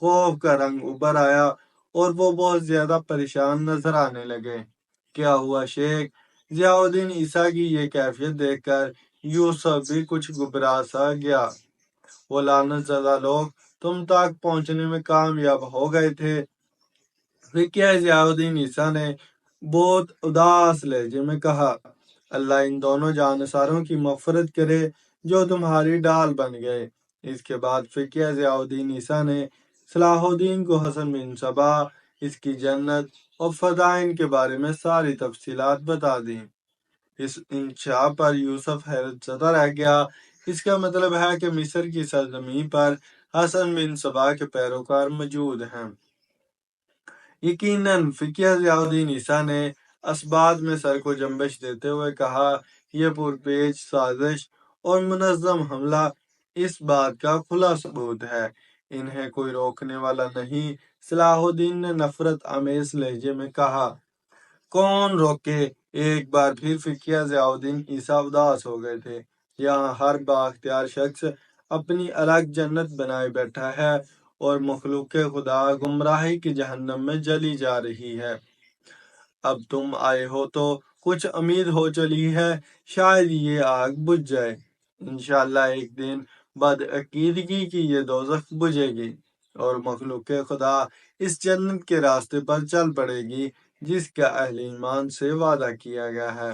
خوف کا رنگ ابھر آیا اور وہ بہت زیادہ پریشان نظر آنے لگے۔ کیا ہوا شیخ؟ ضیاء الدین عیسیٰ کی یہ کیفیت دیکھ کر یوسف بھی کچھ گھبرا سا گیا۔ وہ لعنت زدہ لوگ تم تک پہنچنے میں کامیاب ہو گئے تھے۔ پھر کیا ضیاء الدین عیسیٰ نے بہت اداس لہجے میں کہا، اللہ ان دونوں جانصاروں کی مغفرت کرے جو تمہاری ڈال بن گئے۔ اس کے بعد فقیہ ضیاء الدین عیسیٰ نے صلاح الدین کو حسن بن صبا، اس کی جنت اور فدائن کے بارے میں ساری تفصیلات بتا دیں۔ اس انشاء پر یوسف حیرت زدہ رہ گیا۔ اس کا مطلب ہے کہ مصر کی سرزمین پر حسن بن صبا کے پیروکار موجود ہیں۔ یقیناً فقیہ ضیاء الدین عیسیٰ نے اسبات میں سر کو جنبش دیتے ہوئے کہا، یہ پرپیچ سازش اور منظم حملہ اس بات کا کھلا ثبوت ہے، انہیں کوئی روکنے والا نہیں۔ صلاح الدین نے نفرت آمیز لہجے میں کہا، کون روکے؟ ایک بار پھر فقیہ ضیاء الدین عیسیٰ اداس ہو گئے تھے۔ یہاں ہر بااختیار شخص اپنی الگ جنت بنائے بیٹھا ہے اور مخلوق خدا گمراہی کی جہنم میں جلی جا رہی ہے۔ اب تم آئے ہو تو کچھ امید ہو چلی ہے، شاید یہ آگ بجھ جائے۔ انشاءاللہ ایک دن بدعقیدگی کی یہ دوزخ بجھے گی اور مخلوق خدا اس جنت کے راستے پر چل پڑے گی جس کا اہل ایمان سے وعدہ کیا گیا ہے۔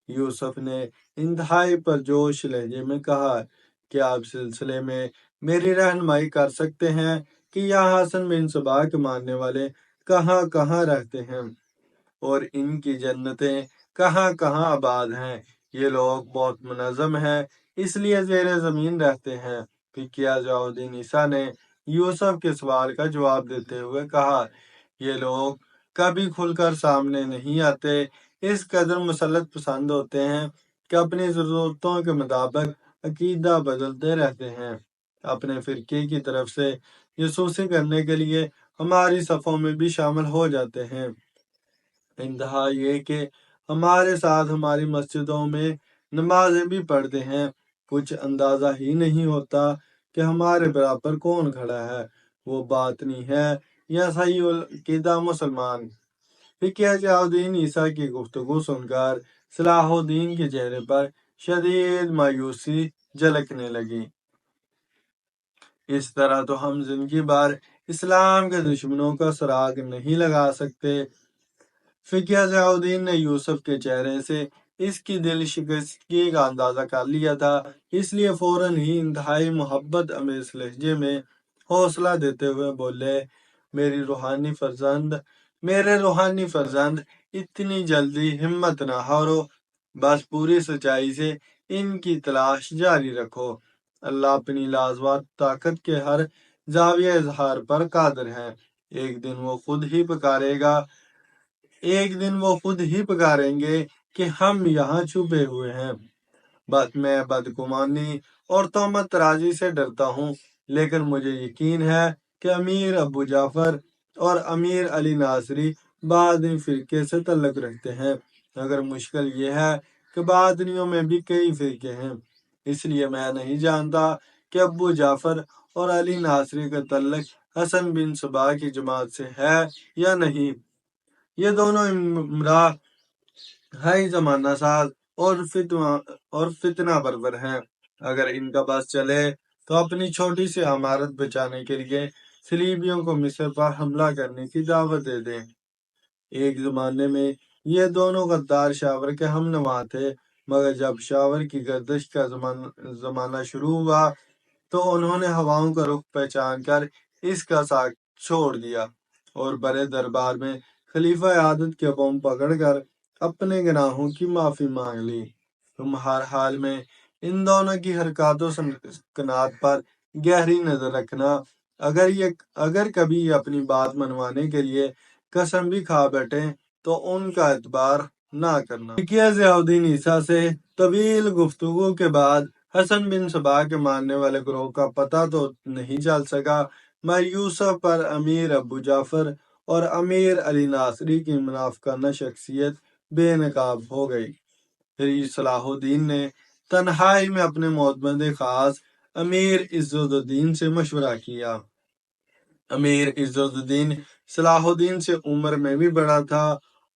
یوسف نے انتہائی پرجوش لہجے میں کہا، کیا آپ سلسلے میں میری رہنمائی کر سکتے ہیں کہ یہاں حسن بن صبا کے ماننے والے کہاں کہاں رہتے ہیں اور ان کی جنتیں کہاں کہاں آباد ہیں؟ یہ لوگ بہت منظم ہیں، اس لیے زیر زمین رہتے ہیں۔ پھر کیا ضیاء الدین عیسیٰ نے یوسف کے سوال کا جواب دیتے ہوئے کہا، یہ لوگ کبھی کھل کر سامنے نہیں آتے، اس قدر مسلط پسند ہوتے ہیں کہ اپنی ضرورتوں کے مطابق عقیدہ بدلتے رہتے ہیں۔ اپنے فرقے کی طرف سے جاسوسی کرنے کے لیے ہماری صفوں میں بھی شامل ہو جاتے ہیں۔ انتہا یہ کہ ہمارے ساتھ ہماری مسجدوں میں نمازیں بھی پڑھتے ہیں۔ کچھ اندازہ ہی نہیں ہوتا کہ ہمارے برابر کون کھڑا ہے، وہ باطنی ہے یا صحیح العقیدہ مسلمان۔ فقیہ ضیاء الدین عیسیٰ کی گفتگو سن کر صلاح الدین کے چہرے پر شدید مایوسی جھلکنے لگی۔ اس طرح تو ہم زندگی بھر اسلام کے دشمنوں کا سراغ نہیں لگا سکتے۔ فقیہ ضیاء الدین نے یوسف کے چہرے سے اس کی دل شکستگی کا اندازہ کر لیا تھا، اس لیے فوراً ہی انتہائی محبت آمیز لہجے میں حوصلہ دیتے ہوئے بولے، میرے روحانی فرزند، اتنی جلدی ہمت نہ ہارو، بس پوری سچائی سے ان کی تلاش جاری رکھو۔ اللہ اپنی لازوال طاقت کے ہر زاویہ اظہار پر قادر ہے۔ ایک دن وہ خود ہی پکاریں گے کہ ہم یہاں چھپے ہوئے ہیں۔ میں بدگمانی اور تہمت ترازی سے ڈرتا ہوں، لیکن مجھے یقین ہے کہ امیر ابو جعفر اور امیر علی ناصری باطنی فرقے سے تعلق رکھتے ہیں۔ مگر مشکل یہ ہے کہ باطنیوں میں بھی کئی فرقے ہیں، اس لیے میں نہیں جانتا کہ ابو جعفر اور علی ناصری کا تعلق حسن بن صبا کی جماعت سے ہے یا نہیں۔ یہ دونوں امراء ہائی زمانہ ساز اور فتنہ پرور ہیں۔ اگر ان کا بس چلے تو اپنی چھوٹی سی عمارت بچانے کے لیے صلیبیوں کو مصر پر حملہ کرنے کی دعوت دے دیں۔ ایک زمانے میں یہ دونوں غدار شاور کے ہم نوا تھے، مگر جب شاور کی گردش کا زمانہ شروع ہوا تو انہوں نے ہواؤں کا رخ پہچان کر اس کا ساتھ چھوڑ دیا اور برے دربار میں خلیفہ عادت کے پاؤں پکڑ کر اپنے گناہوں کی معافی مانگ لی۔ تم ہر حال میں ان دونوں کی حرکات و سکنات پر گہری نظر رکھنا، اگر کبھی یہ اپنی بات منوانے کے لیے قسم بھی کھا بیٹھیں تو ان کا اعتبار نہ کرنا۔ فقیہ ضیاء الدین عیسیٰ سے طویل گفتگو کے بعد حسن بن صبا کے ماننے والے گروہ کا پتہ تو نہیں چل سکا، مگر یوسف پر امیر ابو جعفر اور امیر علی ناصری کی منافقانہ شخصیت بے نقاب ہو گئی۔ پھر صلاح الدین نے تنہائی میں اپنے معتمد خاص امیر عزت الدین سے مشورہ کیا۔ امیر عزت الدین صلاح الدین سے عمر میں بھی بڑا تھا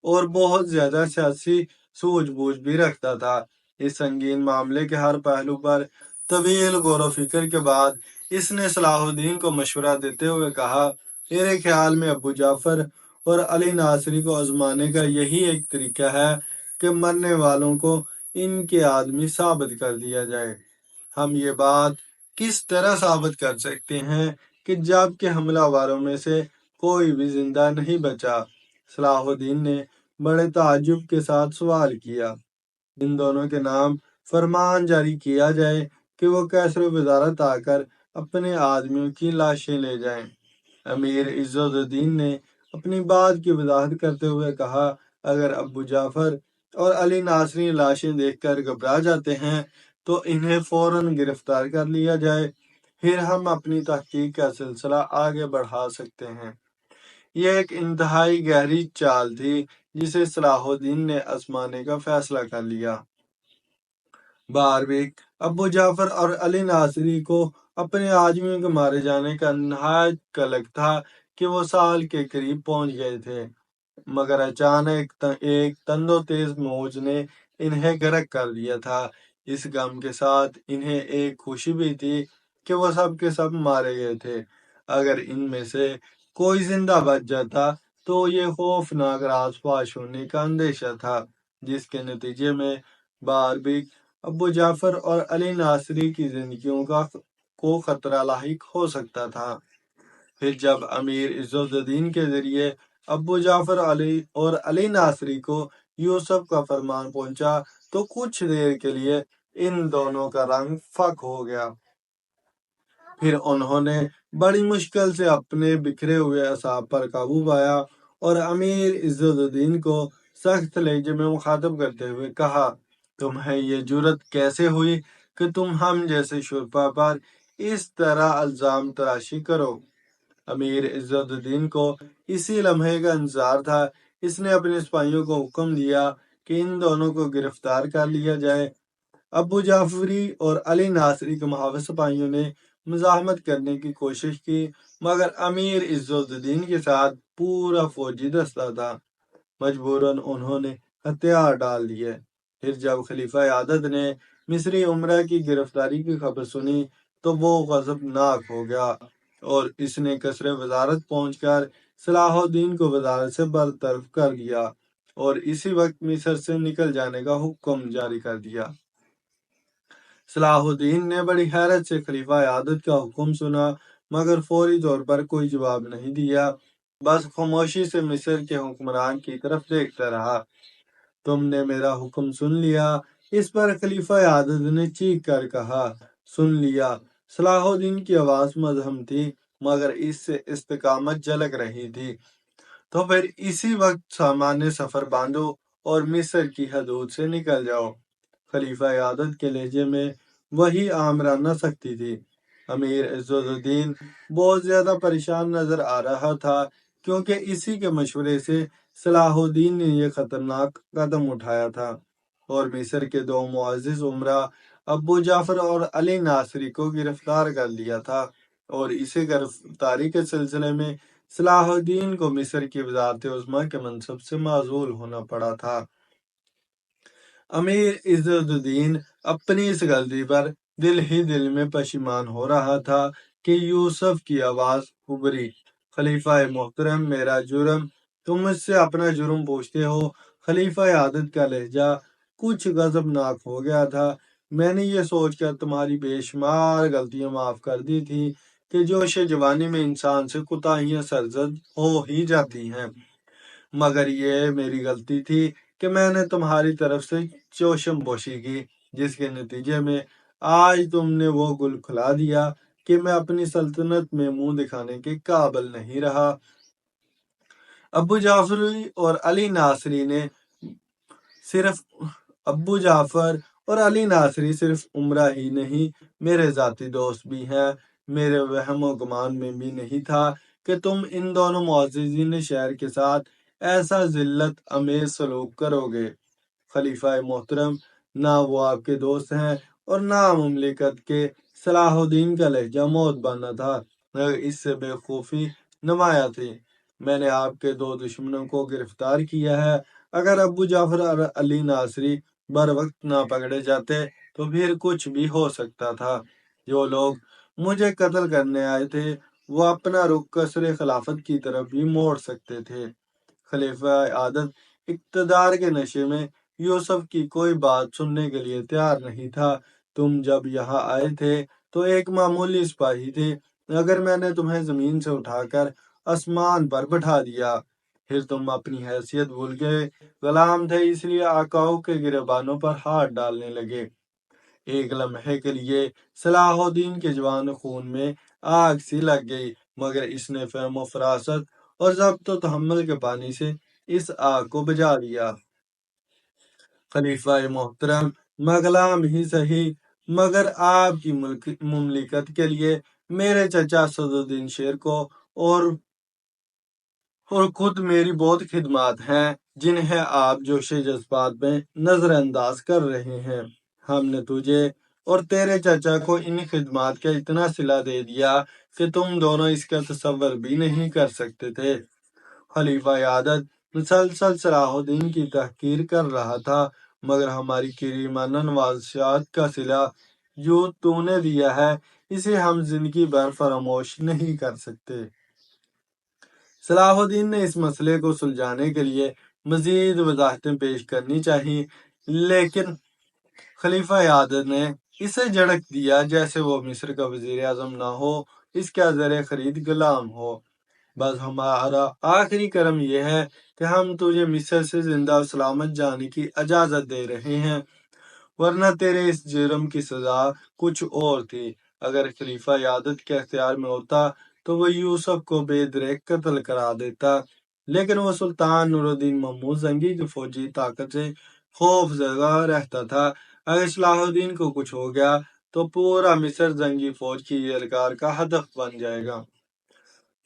اور بہت زیادہ سیاسی سوجھ بوجھ بھی رکھتا تھا۔ اس سنگین معاملے کے ہر پہلو پر طویل غور و فکر کے بعد اس نے صلاح الدین کو مشورہ دیتے ہوئے کہا، میرے خیال میں ابو جعفر اور علی ناصری کو آزمانے کا یہی ایک طریقہ ہے کہ مرنے والوں کو ان کے آدمی ثابت کر دیا جائے۔ ہم یہ بات کس طرح ثابت کر سکتے ہیں کہ جب کہ حملہ والوں میں سے کوئی بھی زندہ نہیں بچا؟ صلاح الدین نے بڑے تعجب کے ساتھ سوال کیا۔ ان دونوں کے نام فرمان جاری کیا جائے کہ وہ کیسر وزارت آ کر اپنے آدمیوں کی لاشیں لے جائیں۔ امیر عزت الدین نے اپنی بات کی وضاحت کرتے ہوئے کہا، اگر ابو جعفر اور علی ناصری لاشیں دیکھ کر گھبرا جاتے ہیں تو انہیں فوراً گرفتار کر لیا جائے، پھر ہم اپنی تحقیق کا سلسلہ آگے بڑھا سکتے ہیں۔ یہ ایک انتہائی گہری چال تھی جسے صلاح الدین نے آزمانے کا فیصلہ کر لیا۔ بارویک ابو جعفر اور علی ناصری کو اپنے آدمیوں کے مارے جانے کا نہایت قلق تھا کہ وہ سال کے قریب پہنچ گئے تھے، مگر اچانک ایک تند و تیز موج نے انہیں غرق کر دیا تھا۔ اس غم کے ساتھ انہیں ایک خوشی بھی تھی کہ وہ سب کے سب مارے گئے تھے۔ اگر ان میں سے کوئی زندہ بچ جاتا تو یہ خوفناک راز فاش ہونے کا اندیشہ تھا، جس کے نتیجے میں بارویک ابو جعفر اور علی ناصری کی زندگیوں کو خطرہ لاحق ہو سکتا تھا۔ پھر جب امیر عزت الدین کے ذریعے ابو جعفر اور علی ناصری کو یوسف کا فرمان پہنچا تو کچھ دیر کے لیے ان دونوں کا رنگ فاق ہو گیا۔ پھر انہوں نے بڑی مشکل سے اپنے بکھرے ہوئے اعصاب پر قابو پایا اور امیر عزت الدین کو سخت لہجے میں مخاطب کرتے ہوئے کہا، تمہیں یہ جرأت کیسے ہوئی کہ تم ہم جیسے شرفا پر اس طرح الزام تراشی کرو؟ امیر عزت الدین کو اسی لمحے کا انتظار تھا۔ اس نے اپنے سپاہیوں کو حکم دیا کہ ان دونوں کو گرفتار کر لیا جائے۔ ابو جعفری اور علی ناصری کے محافظ سپاہیوں نے مزاحمت کرنے کی کوشش کی، مگر امیر عزت الدین کے ساتھ پورا فوجی دستہ تھا۔ مجبوراً انہوں نے ہتھیار ڈال دیے۔ پھر جب خلیفہ عادل نے مصری امرا کی گرفتاری کی خبر سنی تو وہ غضبناک ہو گیا اور اس نے قصر وزارت پہنچ کر صلاح الدین کو وزارت سے برطرف کر دیا اور اسی وقت مصر سے نکل جانے کا حکم جاری کر دیا۔ صلاح الدین نے بڑی حیرت سے خلیفہ عادل کا حکم سنا، مگر فوری طور پر کوئی جواب نہیں دیا، بس خاموشی سے مصر کے حکمران کی طرف دیکھتا رہا۔ تم نے میرا حکم سن لیا؟ اس پر خلیفہ عادل نے چیخ کر کہا، سن لیا۔ صلاح الدین کی آواز مدھم تھی، مگر اس سے استقامت جھلک رہی تھی۔ تو پھر اسی وقت سامان سفر باندھو اور مصر کی حدود سے نکل جاؤ۔ خلیفہ عادل کے لہجے میں وہی آمرانہ سختی تھی۔ امیر عزت الدین بہت زیادہ پریشان نظر آ رہا تھا، کیونکہ اسی کے مشورے سے صلاح الدین نے یہ خطرناک قدم اٹھایا تھا اور مصر کے دو معزز امرا ابو جعفر اور علی ناصری کو گرفتار کر لیا تھا، اور اسی گرفتاری کے سلسلے میں صلاح الدین کو مصر کی وزارت عظمیٰ کے منصب سے معزول ہونا پڑا تھا۔ امیر عزت الدین اپنی اس غلطی پر دل ہی دل میں پشیمان ہو رہا تھا کہ یوسف کی آواز ابھری، خلیفہ محترم، میرا جرم، تم مجھ سے اپنا جرم پوچھتے ہو؟ خلیفہ عادل کا لہجہ کچھ غضبناک ہو گیا تھا۔ میں نے یہ سوچ کر تمہاری بے شمار غلطیاں معاف کر دی تھی کہ جوش جوانی میں انسان سے کوتاہیاں سرزد ہو ہی جاتی ہیں، مگر یہ میری غلطی تھی کہ میں نے تمہاری طرف سے چوشم پوشی کی، جس کے نتیجے میں آج تم نے وہ گل کھلا دیا کہ میں اپنی سلطنت میں منہ دکھانے کے قابل نہیں رہا۔ ابو جعفر اور علی ناصری صرف امرا ہی نہیں، میرے ذاتی دوست بھی ہیں۔ میرے وہم و گمان میں بھی نہیں تھا کہ تم ان دونوں معززین شہر کے ساتھ ایسا ذلت امیز سلوک کرو گے۔ خلیفہ محترم، نہ وہ آپ کے دوست ہیں اور نہ مملکت کے۔ صلاح الدین کا لہجہ موت بانا تھا، مگر اس سے بے خوفی نمایاں تھی۔ میں نے آپ کے 2 دشمنوں کو گرفتار کیا ہے۔ اگر ابو جعفر اور علی ناصری بر وقت نہ پکڑے جاتے تو پھر کچھ بھی ہو سکتا تھا۔ جو لوگ مجھے قتل کرنے آئے تھے وہ اپنا رخ قصر خلافت کی طرف بھی موڑ سکتے تھے۔ خلیفہ عادل اقتدار کے نشے میں یوسف کی کوئی بات سننے کے لیے تیار نہیں تھا۔ تم جب یہاں آئے تھے تو ایک معمولی سپاہی تھے۔ اگر میں نے تمہیں زمین سے اٹھا کر آسمان پر بٹھا دیا پھر تم اپنی حیثیت بھول گئے۔ غلام تھے اس لیے آقاؤں کے گریبانوں پر ہاتھ ڈالنے لگے۔ ایک لمحے کے لیے صلاح الدین کے جوان خون میں آگ سی لگ گئی، مگر اس نے فہم و فراست اور ضبط و تحمل کے پانی سے اس آگ کو بجھا دیا۔ خلیفہ محترم، میں غلام ہی سہی مگر آپ کی مملکت کے لیے میرے چچا صدرالدین شیر کو اور خود میری بہت خدمات ہیں جنہیں آپ جوش جذبات میں نظر انداز کر رہے ہیں۔ ہم نے تجھے اور تیرے چچا کو ان خدمات کا اتنا صلہ دے دیا کہ تم دونوں اس کا تصور بھی نہیں کر سکتے تھے۔ خلیفہ عادل مسلسل صلاح الدین کی تحقیر کر رہا تھا، مگر ہماری کریمانہ نوازشات کا صلہ جو تو نے دیا ہے اسے ہم زندگی بھر فراموش نہیں کر سکتے۔ صلاح الدین نے اس مسئلے کو سلجھانے کے لیے مزید وضاحتیں پیش کرنی چاہیے، لیکن خلیفہ عادل نے اسے جھڑک دیا جیسے وہ مصر کا وزیر اعظم نہ ہو، اس کا زر خرید غلام ہو۔ بس ہمارا آخری کرم یہ ہے کہ ہم تجھے مصر سے زندہ و سلامت جانے کی اجازت دے رہے ہیں، ورنہ تیرے اس جرم کی سزا کچھ اور تھی۔ اگر خلیفہ عادل کے اختیار میں ہوتا تو وہ یوسف کو بے دریغ قتل کرا دیتا، لیکن وہ سلطان نور الدین محمود زنگی کی فوجی طاقت سے خوف زدہ رہتا تھا۔ اگر صلاح الدین کو کچھ ہو گیا تو پورا مصر زنگی فوج کی یلغار کا ہدف بن جائے گا۔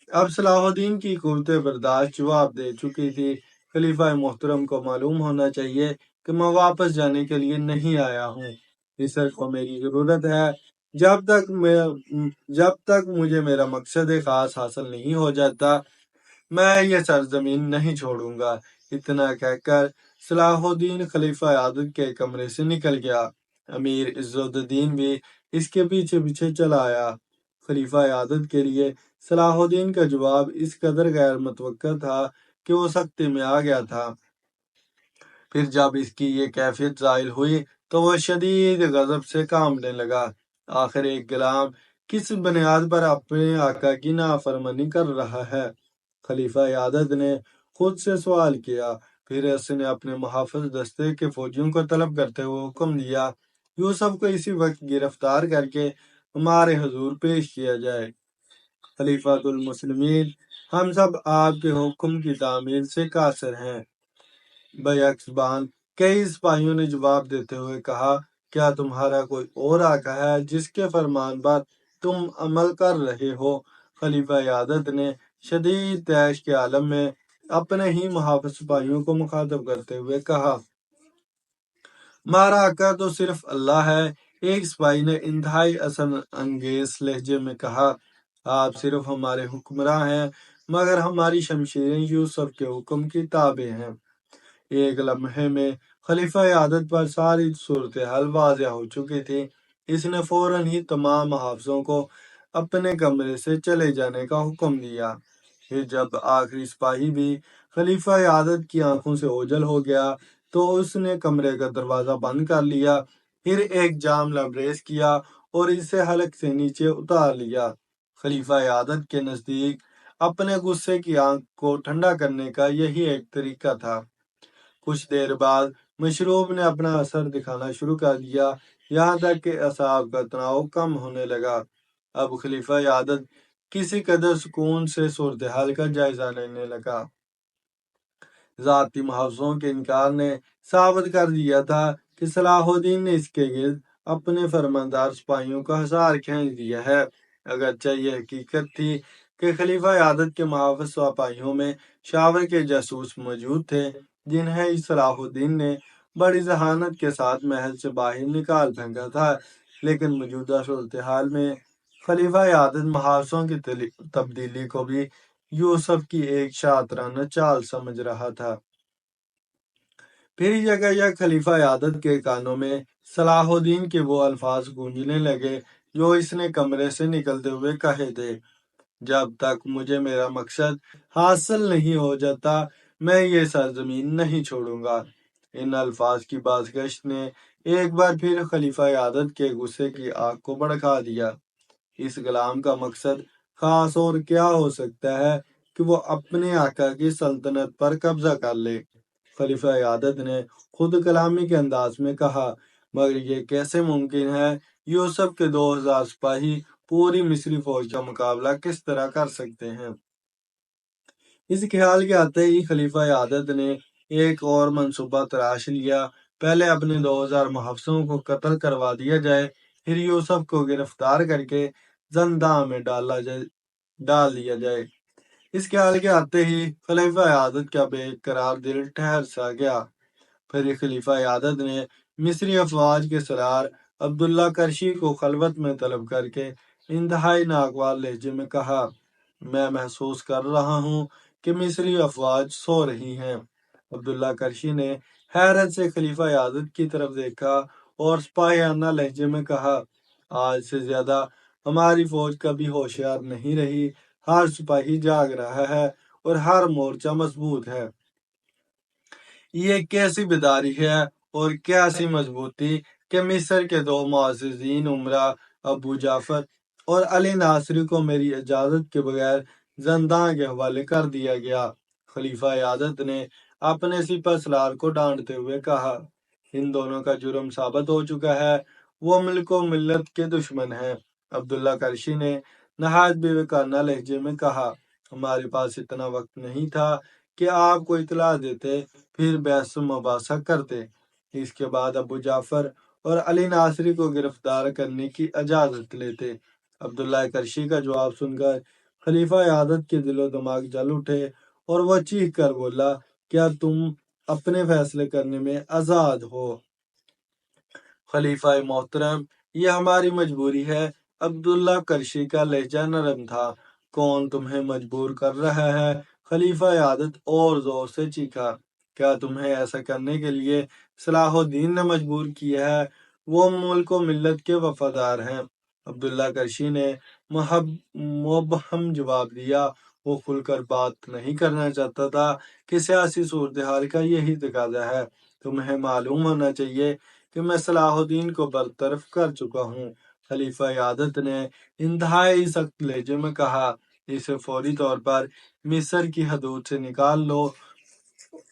اب صلاح الدین کی قوت برداشت جواب دے چکی تھی۔ خلیفہ محترم کو معلوم ہونا چاہیے کہ میں واپس جانے کے لیے نہیں آیا ہوں۔ مصر کو میری ضرورت ہے۔ جب تک مجھے میرا مقصد خاص حاصل نہیں ہو جاتا میں یہ سرزمین نہیں چھوڑوں گا۔ اتنا کہہ کر صلاح الدین خلیفہ عادل کے کمرے سے نکل گیا۔ امیر عزت الدین بھی اس کے پیچھے پیچھے چلا آیا۔ خلیفہ عادل کے لیے صلاح الدین کا جواب اس قدر غیر متوقع تھا کہ وہ سختی میں آ گیا تھا۔ پھر جب اس کی یہ کیفیت ظاہر ہوئی تو وہ شدید غضب سے کانپنے لگا۔ آخر ایک غلام کس بنیاد پر اپنے آقا کی نافرمانی کر رہا ہے؟ خلیفہ عادل نے خود سے سوال کیا۔ پھر اس نے اپنے محافظ دستے کے فوجیوں کو طلب کرتے ہوئے حکم دیا یوسف کو اسی وقت گرفتار کر کے ہمارے حضور پیش کیا جائے۔ خلیفۃ المسلمین، ہم سب آپ کے حکم کی تعمیل سے قاصر ہیں۔ بیعکس بان کئی سپاہیوں نے جواب دیتے ہوئے کہا، کیا تمہارا کوئی اور آقا ہے جس کے فرمان پر تم عمل کر رہے ہو؟ خلیفہ عادل نے شدید طیش کے عالم میں اپنے ہی محافظ سپاہیوں کو مخاطب کرتے ہوئے کہا، ہمارا آقا تو صرف اللہ ہے۔ ایک سپاہی نے انتہائی اثر انگیز لہجے میں کہا، آپ صرف ہمارے حکمراں ہیں مگر ہماری شمشیریں یوسف کے حکم کی تابع ہیں۔ ایک لمحے میں خلیفہ عادل پر ساری صورتحال واضح ہو چکی تھی۔ اس نے فوراً ہی تمام محافظوں کو اپنے کمرے سے چلے جانے کا حکم دیا۔ پھر جب آخری سپاہی بھی خلیفہ عادل کی آنکھوں سے اوجھل ہو گیا تو اس نے کمرے کا دروازہ بند کر لیا، پھر ایک جام لبریز کیا اور اسے حلق سے نیچے اتار لیا۔ خلیفہ عادل کے نزدیک اپنے غصے کی آنکھ کو ٹھنڈا کرنے کا یہی ایک طریقہ تھا۔ کچھ دیر بعد مشروب نے اپنا اثر دکھانا شروع کر دیا، یہاں تک کہ اعصاب کا تناؤ کم ہونے لگا۔ اب خلیفہ عادل کسی قدر سکون سے صورتحال کا جائزہ لینے لگا۔ ذاتی محافظوں کے انکار نے ثابت کر دیا تھا کہ صلاح الدین نے اس کے گرد اپنے فرماندار سپاہیوں کا حصار کھینچ دیا ہے۔ اگرچہ یہ حقیقت تھی کہ خلیفہ عادل کے محافظ سپاہیوں میں شاور کے جاسوس موجود تھے جنہیں صلاح الدین نے بڑی ذہانت کے ساتھ محل سے باہر نکال پھینکا تھا، لیکن موجودہ صورتحال میں خلیفہ عادل محافظوں کی تبدیلی کو بھی یوسف کی ایک شاطرانہ چال سمجھ رہا تھا۔ پھر یکایک خلیفہ عادت کے کانوں میں صلاح الدین کے وہ الفاظ گونجنے لگے جو اس نے کمرے سے نکلتے ہوئے کہے تھے: جب تک مجھے میرا مقصد حاصل نہیں ہو جاتا میں یہ سرزمین نہیں چھوڑوں گا۔ ان الفاظ کی بازگشت نے ایک بار پھر خلیفہ عادت کے غصے کی آگ کو بھڑکا دیا۔ اس غلام کا مقصد خاص اور کیا ہو سکتا ہے کہ وہ اپنے آقا کی سلطنت پر قبضہ کر لے۔ خلیفہ عادت نے خود کلامی کے انداز میں کہا: مگر یہ کیسے ممکن ہے؟ یوسف کے 2000 سپاہی پوری مصری فوج کا مقابلہ کس طرح کر سکتے ہیں؟ اس خیال کے آتے ہی خلیفہ عادت نے ایک اور منصوبہ تراش لیا۔ پہلے اپنے 2000 محافظوں کو قتل کروا دیا جائے، پھر یوسف کو گرفتار کر کے زنداں میں ڈال دیا جائے۔ اس خیال کے آتے ہی خلیفہ عادت کا بے قرار دل ٹھہر سا گیا۔ پھر خلیفہ عادت نے مصری افواج کے سردار عبداللہ قرشی کو خلوت میں طلب کر کے انتہائی ناگوار لہجے میں کہا: میں محسوس کر رہا ہوں کہ مصری افواج سو رہی ہیں۔ عبداللہ قرشی نے حیرت سے خلیفہ عادت کی طرف دیکھا اور سپاہیانہ لہجے میں کہا: آج سے زیادہ ہماری فوج کبھی ہوشیار نہیں رہی۔ ہر سپاہی جاگ رہا ہے اور ہر مورچہ مضبوط ہے۔ یہ کیسی بیداری ہے اور کیسی مضبوطی کہ مصر کے 2 معززین امراء ابو جعفر اور علی ناصری کو میری اجازت کے بغیر زنداں کے حوالے کر دیا گیا۔ خلیفہ عادت نے اپنے سپہ سالار کو ڈانٹتے ہوئے کہا: ان دونوں کا جرم ثابت ہو چکا ہے، وہ ملک و ملت کے دشمن ہیں۔ عبداللہ قرشی نے نہایت بے وقارانہ لہجے میں کہا: ہمارے پاس اتنا وقت نہیں تھا کہ آپ کو اطلاع دیتے، پھر بحث و مباحثہ کرتے۔ اس کے بعد ابو جعفر اور علی ناصری کو گرفتار کرنے کی اجازت لیتے۔ عبداللہ قرشی کا جواب سن کر خلیفہ عادت کے دل و دماغ جل اٹھے اور وہ چیخ کر بولا: کیا تم اپنے فیصلے کرنے میں آزاد ہو؟ خلیفہ محترم، یہ ہماری مجبوری ہے۔ عبداللہ قرشی کا لہجہ نرم تھا۔ کون تمہیں مجبور کر رہا ہے؟ خلیفہ عادت اور زور سے چیخا: کیا تمہیں ایسا کرنے کے لیے صلاح الدین نے مجبور کیا ہے؟ وہ ملک و ملت کے وفادار ہیں۔ عبداللہ قرشی نے مبہم جواب دیا۔ وہ کھل کر بات نہیں کرنا چاہتا تھا کہ سیاسی صورتحال کا یہی تقاضا ہے۔ تمہیں معلوم ہونا چاہیے کہ میں صلاح الدین کو برطرف کر چکا ہوں۔ خلیفہ عادت نے انتہائی سخت لہجے میں کہا: اسے فوری طور پر مصر کی حدود سے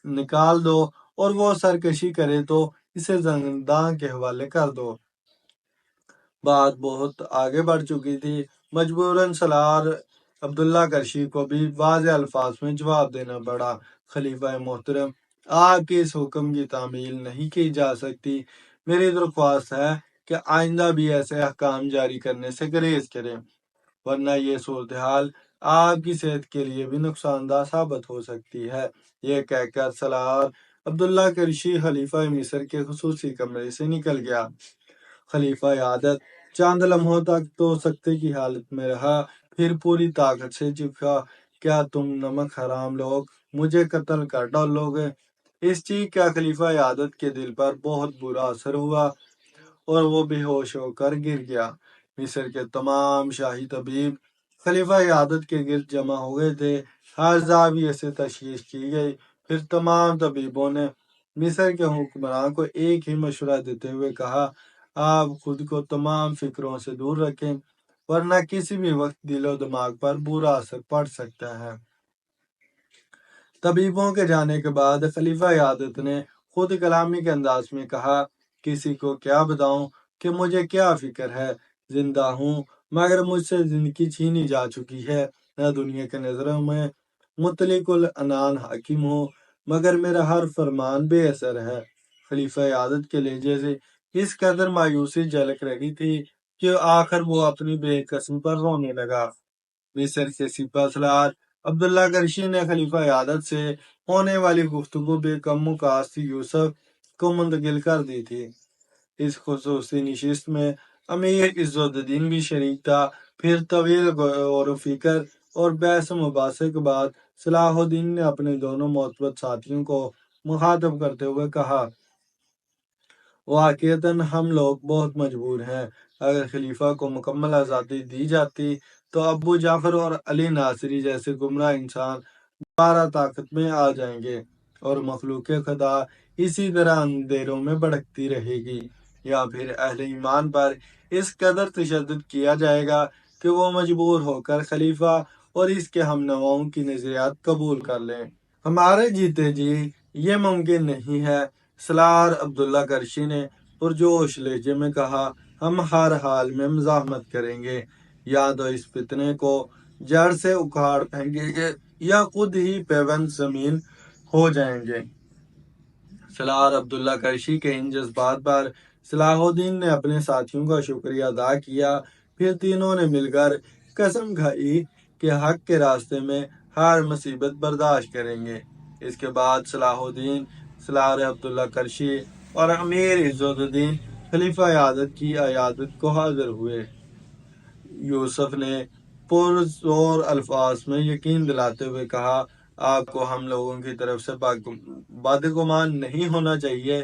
نکال دو اور وہ سرکشی کرے تو اسے زنداں کے حوالے کر دو۔ بات بہت آگے بڑھ چکی تھی۔ مجبوراً سالار عبداللہ قرشی کو بھی واضح الفاظ میں جواب دینا پڑا: خلیفہ محترم، آپ کے اس حکم کی تعمیل نہیں کی جا سکتی۔ میری درخواست ہے کہ آئندہ بھی ایسے احکام جاری کرنے سے گریز کریں، ورنہ یہ صورتحال آپ کی صحت کے لیے بھی نقصان دہ ثابت ہو سکتی ہے۔ یہ کہہ کر سالار عبداللہ قرشی خلیفہ مصر کے خصوصی کمرے سے نکل گیا۔ خلیفہ عادت چند لمحوں تک تو سکتے کی حالت میں رہا، پھر پوری طاقت سے چیخا: کیا تم نمک حرام لوگ مجھے قتل کر ڈالو گے؟ اس چیخ کا خلیفہ عادت کے دل پر بہت برا اثر ہوا اور وہ بے ہوش ہو کر گر گیا۔ مصر کے تمام شاہی طبیب خلیفہ عادت کے گرد جمع ہو گئے تھے۔ ہر زاویے سے تشخیص کی گئی۔ پھر تمام طبیبوں نے مصر کے حکمراں کو ایک ہی مشورہ دیتے ہوئے کہا: آپ خود کو تمام فکروں سے دور رکھیں، ورنہ کسی بھی وقت دل و دماغ پر برا اثر پڑ سکتا ہے۔ طبیبوں کے جانے کے بعد خلیفہ عادت نے خود کلامی کے انداز میں کہا: کسی کو کیا بتاؤں کہ مجھے کیا فکر ہے؟ زندہ ہوں مگر مجھ سے زندگی چھینی جا چکی ہے۔ میں دنیا کے نظروں میں مطلق العنان حاکم ہوں، مگر میرا ہر فرمان بے اثر ہے۔ خلیفہ عادت کے لہجے سے اس قدر مایوسی جھلک رہی تھی کہ آخر وہ اپنی بے قسمی پر رونے لگا۔ مصر کے سپہ سالار عبداللہ قرشی نے خلیفہ عادت سے ہونے والی گفتگو بے کم و کاست یوسف کو منتقل کر دی تھی۔ اس خصوصی نشست میں امیر عز الدین بھی شریک تھا۔ پھر طویل غور و فکر اور بحث مباحثے کے بعد صلاح الدین نے اپنے دونوں معتبر ساتھیوں کو مخاطب کرتے ہوئے کہا، واقعتاً ہم لوگ بہت مجبور ہیں۔ اگر خلیفہ کو مکمل آزادی دی جاتی تو ابو جعفر اور علی ناصری جیسے گمراہ انسان دوبارہ طاقت میں آ جائیں گے اور مخلوق خدا اسی طرح اندھیروں میں بھٹکتی رہے گی، یا پھر اہل ایمان پر اس قدر تشدد کیا جائے گا کہ وہ مجبور ہو کر خلیفہ اور اس کے ہم نواؤں کی نظریات قبول کر لیں۔ ہمارے جیتے جی یہ ممکن نہیں ہے، سالار عبداللہ کرشی نے پرجوش لہجے میں کہا، ہم ہر حال میں مزاحمت کریں گے، یا تو اس فتنے کو جڑ سے اکھاڑ پھینکیں گے یا خود ہی پیوند زمین ہو جائیں گے۔ سالار عبداللہ کرشی کے ان جذبات پر صلاح الدین نے اپنے ساتھیوں کا شکریہ ادا کیا، پھر تینوں نے مل کر قسم کھائی کہ حق کے راستے میں ہر مصیبت برداشت کریں گے۔ اس کے بعد صلاح الدین، سالار عبداللہ کرشی اور امیر عز الدین خلیفہ عادت کی عیادت کو حاضر ہوئے۔ یوسف نے پرزور الفاظ میں یقین دلاتے ہوئے کہا، آپ کو ہم لوگوں کی طرف سے بدگمان نہیں ہونا چاہیے،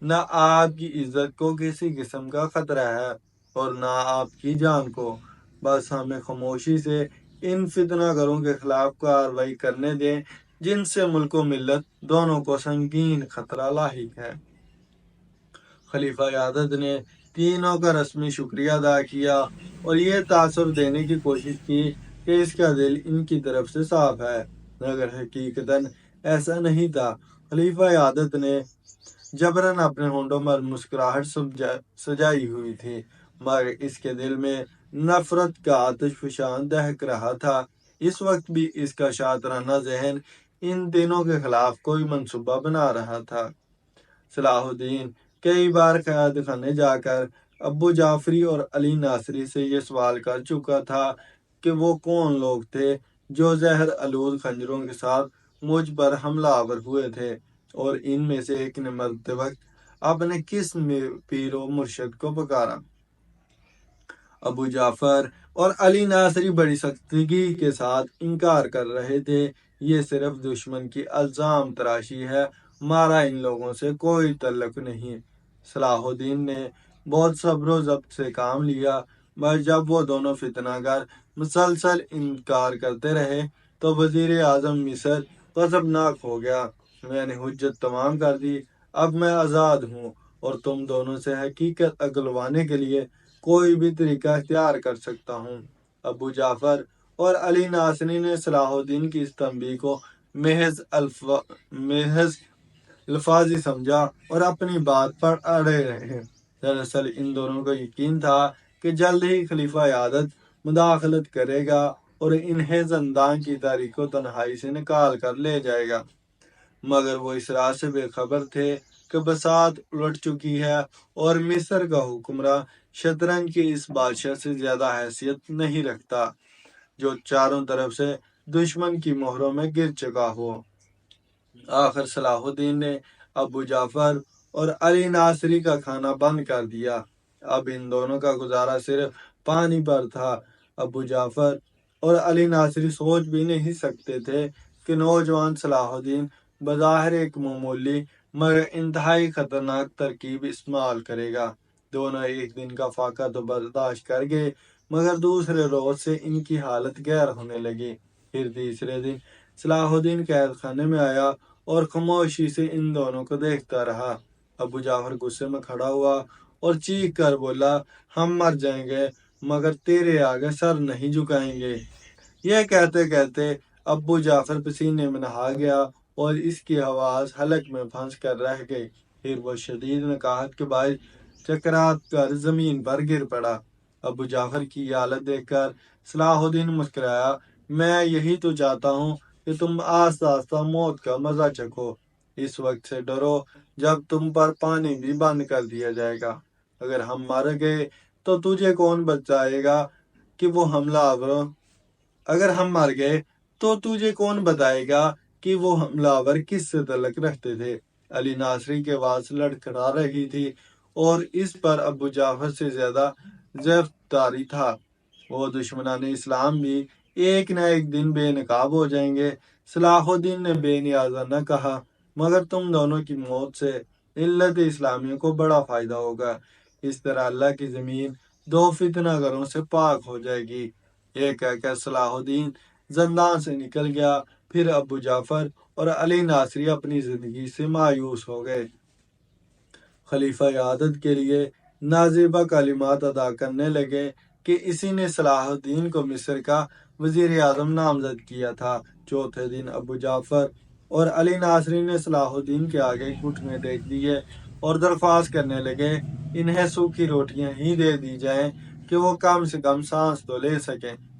نہ آپ کی عزت کو کسی قسم کا خطرہ ہے اور نہ آپ کی جان کو۔ بس ہمیں خاموشی سے ان فتنہ گروں کے خلاف کارروائی کرنے دیں جن سے ملک و ملت دونوں کو سنگین خطرہ لاحق ہے۔ خلیفہ عادت نے تینوں کا رسمی شکریہ ادا کیا اور یہ تاثر دینے کی کوشش کی کہ اس کا دل ان کی طرف سے صاف ہے، مگر حقیقتاً ایسا نہیں تھا۔ خلیفہ عادت نے جبراً اپنے ہونٹوں پر مسکراہٹ سجائی ہوئی تھی، مگر اس کے دل میں نفرت کا آتش فشاں دہک رہا تھا۔ اس وقت بھی اس کا شاطرانہ ذہن ان تینوں کے خلاف کوئی منصوبہ بنا رہا تھا۔ صلاح الدین کئی بار قید خانے جا کر ابو جعفری اور علی ناصری سے یہ سوال کر چکا تھا کہ وہ کون لوگ تھے جو زہر آلود خنجروں کے ساتھ مجھ پر حملہ آور ہوئے تھے، اور ان میں سے ایک نے مرتے وقت اپنے کس پیر و مرشد کو پکارا۔ ابو جعفر اور علی ناصری بڑی سختگی کے ساتھ انکار کر رہے تھے، یہ صرف دشمن کی الزام تراشی ہے، ہمارا ان لوگوں سے کوئی تعلق نہیں۔ صلاح الدین نے بہت صبر و ضبط سے کام لیا، مگر جب وہ دونوں فتنہ گر مسلسل انکار کرتے رہے تو وزیر اعظم مصر غضبناک ہو گیا۔ میں نے حجت تمام کر دی، اب میں آزاد ہوں اور تم دونوں سے حقیقت اگلوانے کے لیے کوئی بھی طریقہ اختیار کر سکتا ہوں۔ ابو جعفر اور علی ناصری نے صلاح الدین کی اس تنبیہ کو محض الفاظی سمجھا اور اپنی بات پر اڑے رہے۔ دراصل ان دونوں کو یقین تھا کہ جلد ہی خلیفہ عادت مداخلت کرے گا اور انہیں زندان کی تاریک و تنہائی سے نکال کر لے جائے گا، مگر وہ اس راز سے بے خبر تھے کہ بساط الٹ چکی ہے اور مصر کا حکمراں شطرنج کی اس بادشاہ سے زیادہ حیثیت نہیں رکھتا جو چاروں طرف سے دشمن کی مہروں میں گر چکا ہو۔ آخر صلاح الدین نے ابو جعفر اور علی ناصری کا کھانا بند کر دیا، اب ان دونوں کا گزارا صرف پانی پر تھا۔ ابو جعفر اور علی ناصری سوچ بھی نہیں سکتے تھے کہ نوجوان صلاح الدین بظاہر ایک معمولی مگر انتہائی خطرناک ترکیب استعمال کرے گا۔ دونوں ایک دن کا فاقہ تو برداشت کر گئے، مگر دوسرے روز سے ان کی حالت غیر ہونے لگی۔ پھر تیسرے دن صلاح الدین قید خانے میں آیا اور خاموشی سے ان دونوں کو دیکھتا رہا۔ ابو جعفر غصے میں کھڑا ہوا اور چیخ کر بولا، ہم مر جائیں گے مگر تیرے آگے سر نہیں جھکائیں گے۔ یہ کہتے کہتے ابو جعفر پسینے میں نہا گیا اور اس کی آواز حلق میں پھنس کر رہ گئی۔ پھر وہ شدید نکاہت کے باعث چکرات کر زمین پر گر پڑا۔ ابو جعفر کی یہ حالت دیکھ کر صلاح الدین مسکرایا، میں یہی تو چاہتا ہوں کہ تم آہستہ آہستہ موت کا مزہ چکھو۔ اس وقت سے ڈرو جب تم پر پانی بھی بند کر دیا جائے گا۔ اگر ہم مر گئے تو تجھے کون بچائے گا کہ وہ حملہ آوروں اگر ہم مر گئے تو تجھے کون بتائے گا کہ وہ حملہ آور کس سے تعلق رکھتے تھے۔ علی ناصری کی آواز لڑکھڑا رہی تھی اور اس پر ابو جعفر سے زیادہ ضعف طاری تھا۔ وہ دشمنان اسلام بھی ایک نہ ایک دن بے نقاب ہو جائیں گے۔ صلاح الدین نے بے نیازہ نہ کہا، مگر تم دونوں کی موت سے ملت اسلامیہ کو بڑا فائدہ ہوگا۔ اس طرح اللہ کی زمین دو فتنہ گروں سے پاک ہو جائے گی۔ یہ کہہ کر صلاح الدین زندان سے نکل گیا۔ پھر ابو جعفر اور علی ناصری اپنی زندگی سے مایوس ہو گئے۔ خلیفہ عادت کے لیے نازیبہ کلمات ادا کرنے لگے کہ اسی نے صلاح الدین کو مصر کا وزیر اعظم نامزد کیا تھا۔ چوتھے دن ابو جعفر اور علی ناصری نے صلاح الدین کے آگے گھٹنے ٹیک دیے اور درخواست کرنے لگے انہیں سوکھی روٹیاں ہی دے دی جائیں کہ وہ کم سے کم سانس تو لے سکیں۔